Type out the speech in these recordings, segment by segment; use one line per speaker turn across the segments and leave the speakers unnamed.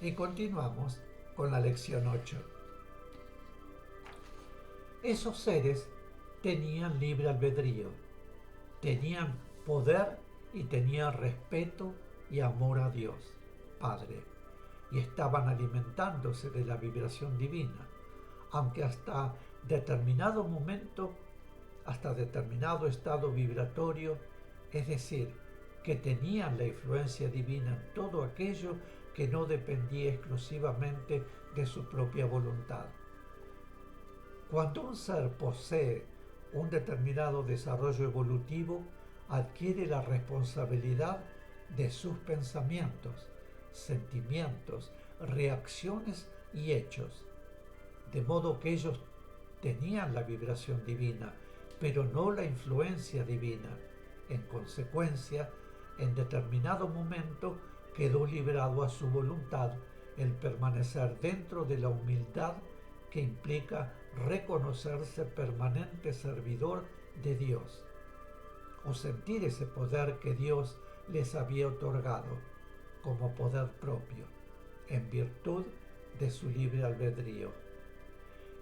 Y continuamos con la lección 8. Esos seres tenían libre albedrío, tenían poder y tenían respeto y amor a Dios, Padre, y estaban alimentándose de la vibración divina, aunque hasta determinado momento, hasta determinado estado vibratorio, es decir, que tenían la influencia divina en todo aquello que no dependía exclusivamente de su propia voluntad. Cuando un ser posee un determinado desarrollo evolutivo, adquiere la responsabilidad de sus pensamientos, sentimientos, reacciones y hechos, de modo que ellos tenían la vibración divina, pero no la influencia divina. En consecuencia, en determinado momento quedó librado a su voluntad el permanecer dentro de la humildad que implica reconocerse permanente servidor de Dios, o sentir ese poder que Dios les había otorgado como poder propio, en virtud de su libre albedrío.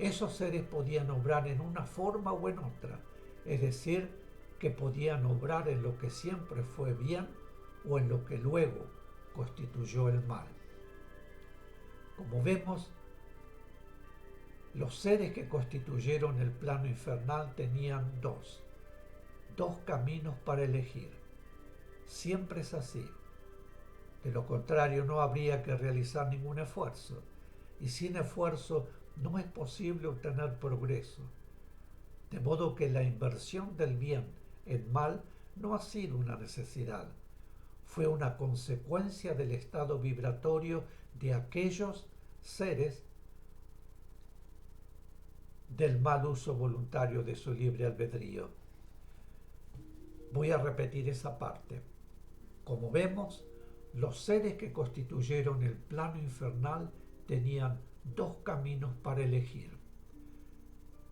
Esos seres podían obrar en una forma o en otra, es decir, que podían obrar en lo que siempre fue bien o en lo que luego constituyó el mal. Como vemos, los seres que constituyeron el plano infernal tenían dos caminos para elegir. Siempre es así. De lo contrario, no habría que realizar ningún esfuerzo, y sin esfuerzo no es posible obtener progreso. De modo que la inversión del bien en mal no ha sido una necesidad, fue una consecuencia del estado vibratorio de aquellos seres, del mal uso voluntario de su libre albedrío. Voy a repetir esa parte. Como vemos, los seres que constituyeron el plano infernal tenían dos caminos para elegir.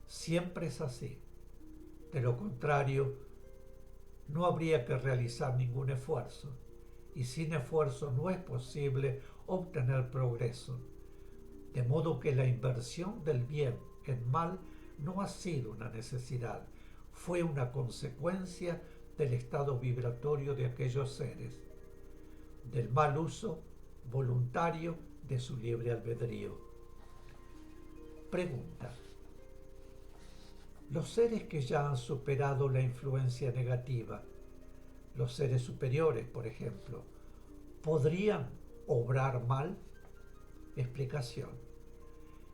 Siempre es así. De lo contrario, no habría que realizar ningún esfuerzo, y sin esfuerzo no es posible obtener progreso. De modo que la inversión del bien en mal no ha sido una necesidad, fue una consecuencia del estado vibratorio de aquellos seres, del mal uso voluntario de su libre albedrío. Pregunta: los seres que ya han superado la influencia negativa, los seres superiores, por ejemplo, ¿podrían obrar mal? Explicación: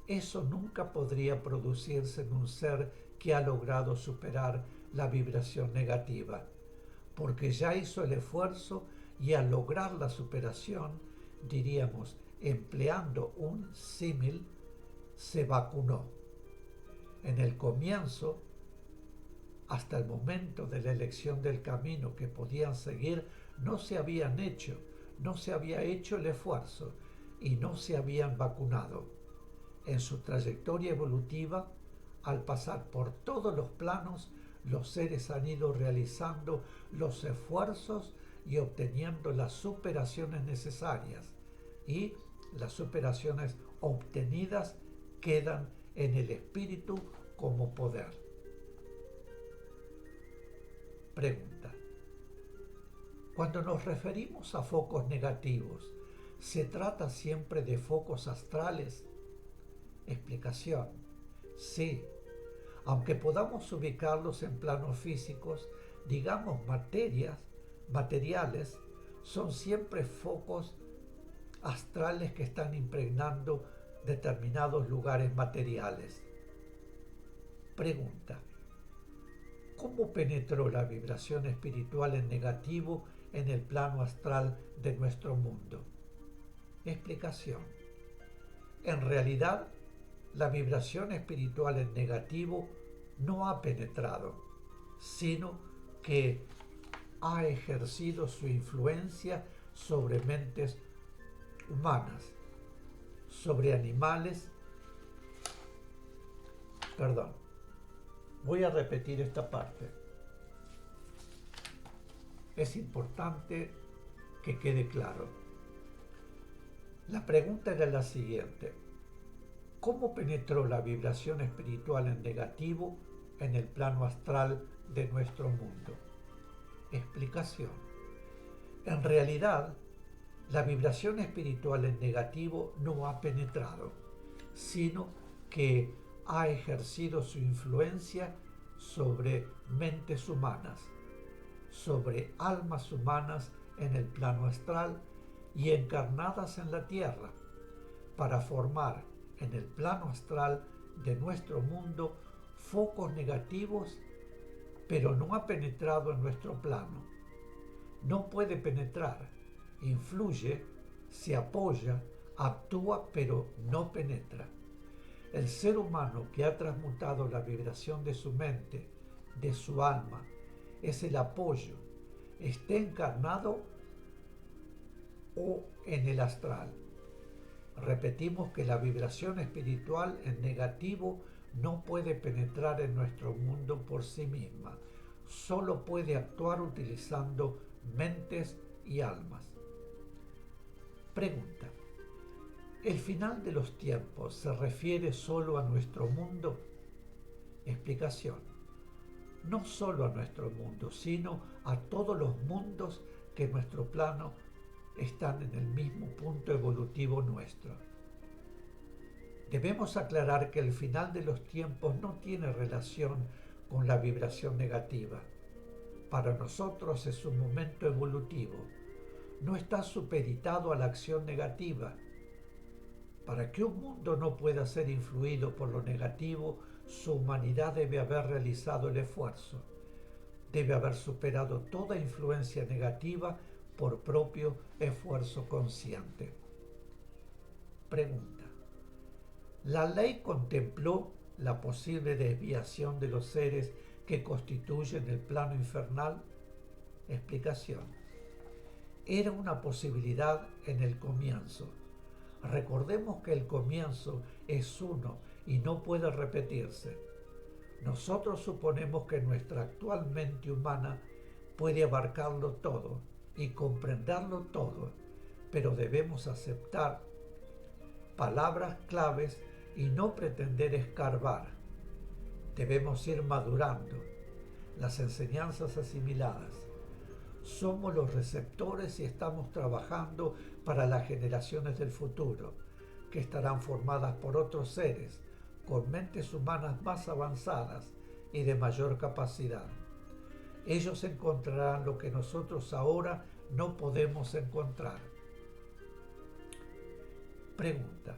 eso nunca podría producirse en un ser que ha logrado superar la vibración negativa, porque ya hizo el esfuerzo y al lograr la superación, diríamos, empleando un símil, se vacunó. En el comienzo, hasta el momento de la elección del camino que podían seguir, no se había hecho el esfuerzo y no se habían vacunado. En su trayectoria evolutiva, al pasar por todos los planos, los seres han ido realizando los esfuerzos y obteniendo las superaciones necesarias, y las superaciones obtenidas quedan en el espíritu como poder. Pregunta: cuando nos referimos a focos negativos, ¿se trata siempre de focos astrales? Explicación: sí, aunque podamos ubicarlos en planos físicos, digamos materiales, son siempre focos astrales que están impregnando determinados lugares materiales. Pregunta: ¿cómo penetró la vibración espiritual en negativo en el plano astral de nuestro mundo? Explicación: en realidad, la vibración espiritual en negativo no ha penetrado, sino que ha ejercido su influencia sobre mentes humanas, sobre animales. Voy a repetir esta parte. Es importante que quede claro. La pregunta era la siguiente: ¿cómo penetró la vibración espiritual en negativo en el plano astral de nuestro mundo? Explicación: en realidad, la vibración espiritual en negativo no ha penetrado, sino que ha ejercido su influencia sobre mentes humanas, sobre almas humanas en el plano astral y encarnadas en la Tierra, para formar en el plano astral de nuestro mundo focos negativos, pero no ha penetrado en nuestro plano. No puede penetrar, influye, se apoya, actúa, pero no penetra. El ser humano que ha transmutado la vibración de su mente, de su alma, es el apoyo, esté encarnado o en el astral. Repetimos que la vibración espiritual en negativo no puede penetrar en nuestro mundo por sí misma, solo puede actuar utilizando mentes y almas. Pregunta: ¿el final de los tiempos se refiere solo a nuestro mundo? Explicación: no solo a nuestro mundo, sino a todos los mundos que en nuestro plano están en el mismo punto evolutivo nuestro. Debemos aclarar que el final de los tiempos no tiene relación con la vibración negativa. Para nosotros es un momento evolutivo, no está supeditado a la acción negativa. Para que un mundo no pueda ser influido por lo negativo, su humanidad debe haber realizado el esfuerzo, debe haber superado toda influencia negativa por propio esfuerzo consciente. Pregunta: ¿la ley contempló la posible desviación de los seres que constituyen el plano infernal? Explicación: era una posibilidad en el comienzo. Recordemos que el comienzo es uno y no puede repetirse. Nosotros suponemos que nuestra actual mente humana puede abarcarlo todo y comprenderlo todo, pero debemos aceptar palabras claves y no pretender escarbar. Debemos ir madurando las enseñanzas asimiladas. Somos los receptores y estamos trabajando para las generaciones del futuro, que estarán formadas por otros seres con mentes humanas más avanzadas y de mayor capacidad. Ellos encontrarán lo que nosotros ahora no podemos encontrar. Pregunta: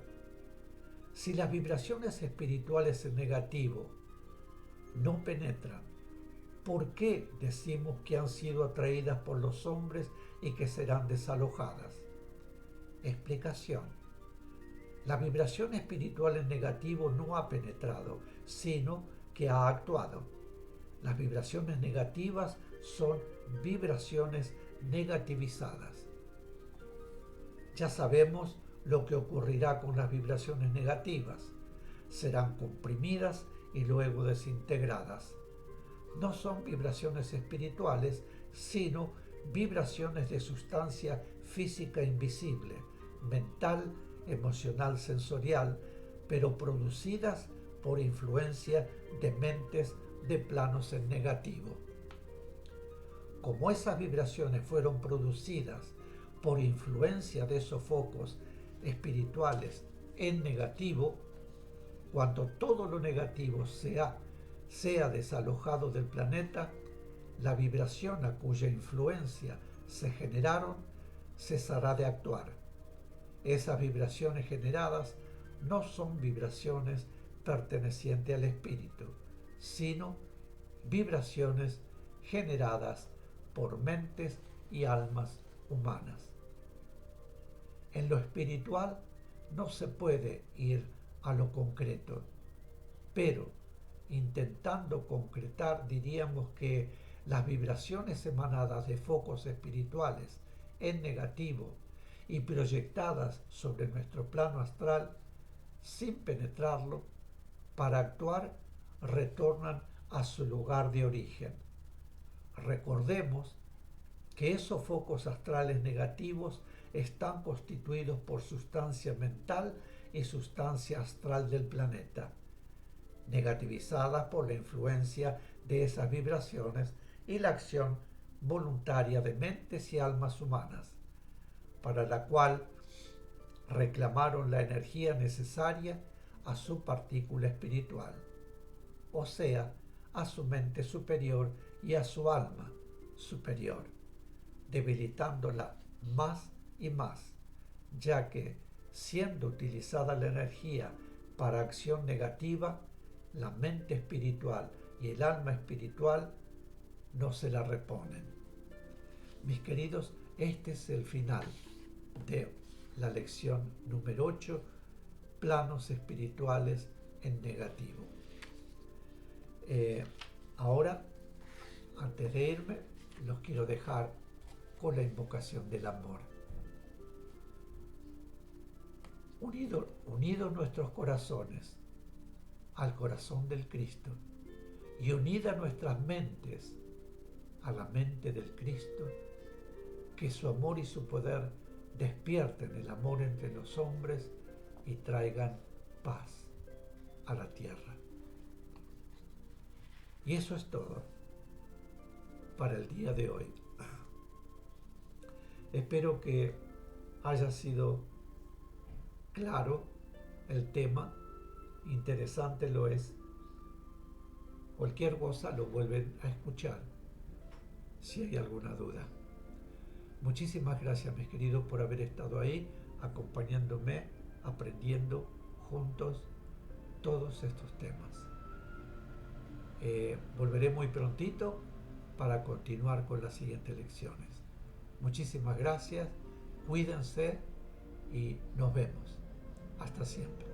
si las vibraciones espirituales en negativo no penetran, ¿por qué decimos que han sido atraídas por los hombres y que serán desalojadas? Explicación: la vibración espiritual en negativo no ha penetrado, sino que ha actuado. Las vibraciones negativas son vibraciones negativizadas. Ya sabemos lo que ocurrirá con las vibraciones negativas. Serán comprimidas y luego desintegradas. No son vibraciones espirituales, sino vibraciones de sustancia física invisible, mental, emocional, sensorial, pero producidas por influencia de mentes de planos en negativo. Como esas vibraciones fueron producidas por influencia de esos focos espirituales en negativo, cuando todo lo negativo sea desalojado del planeta, la vibración a cuya influencia se generaron cesará de actuar. Esas vibraciones generadas no son vibraciones pertenecientes al espíritu, sino vibraciones generadas por mentes y almas humanas. En lo espiritual no se puede ir a lo concreto, pero intentando concretar diríamos que las vibraciones emanadas de focos espirituales en negativo y proyectadas sobre nuestro plano astral sin penetrarlo, para actuar retornan a su lugar de origen. Recordemos que esos focos astrales negativos están constituidos por sustancia mental y sustancia astral del planeta, negativizadas por la influencia de esas vibraciones y la acción voluntaria de mentes y almas humanas, para la cual reclamaron la energía necesaria a su partícula espiritual, o sea, a su mente superior y a su alma superior, debilitándola más y más, ya que, siendo utilizada la energía para acción negativa, la mente espiritual y el alma espiritual no se la reponen. Mis queridos, este es el final de la lección número 8, planos espirituales en negativo. Ahora, antes de irme, los quiero dejar con la invocación del amor. Unidos nuestros corazones al corazón del Cristo y unidas nuestras mentes a la mente del Cristo, que su amor y su poder despierten el amor entre los hombres y traigan paz a la tierra. Y eso es todo para el día de hoy. Espero que haya sido claro el tema, interesante lo es. Cualquier cosa lo vuelven a escuchar si hay alguna duda. Muchísimas gracias, mis queridos, por haber estado ahí, acompañándome, aprendiendo juntos todos estos temas. Volveré muy prontito para continuar con las siguientes lecciones. Muchísimas gracias, cuídense y nos vemos. Hasta siempre.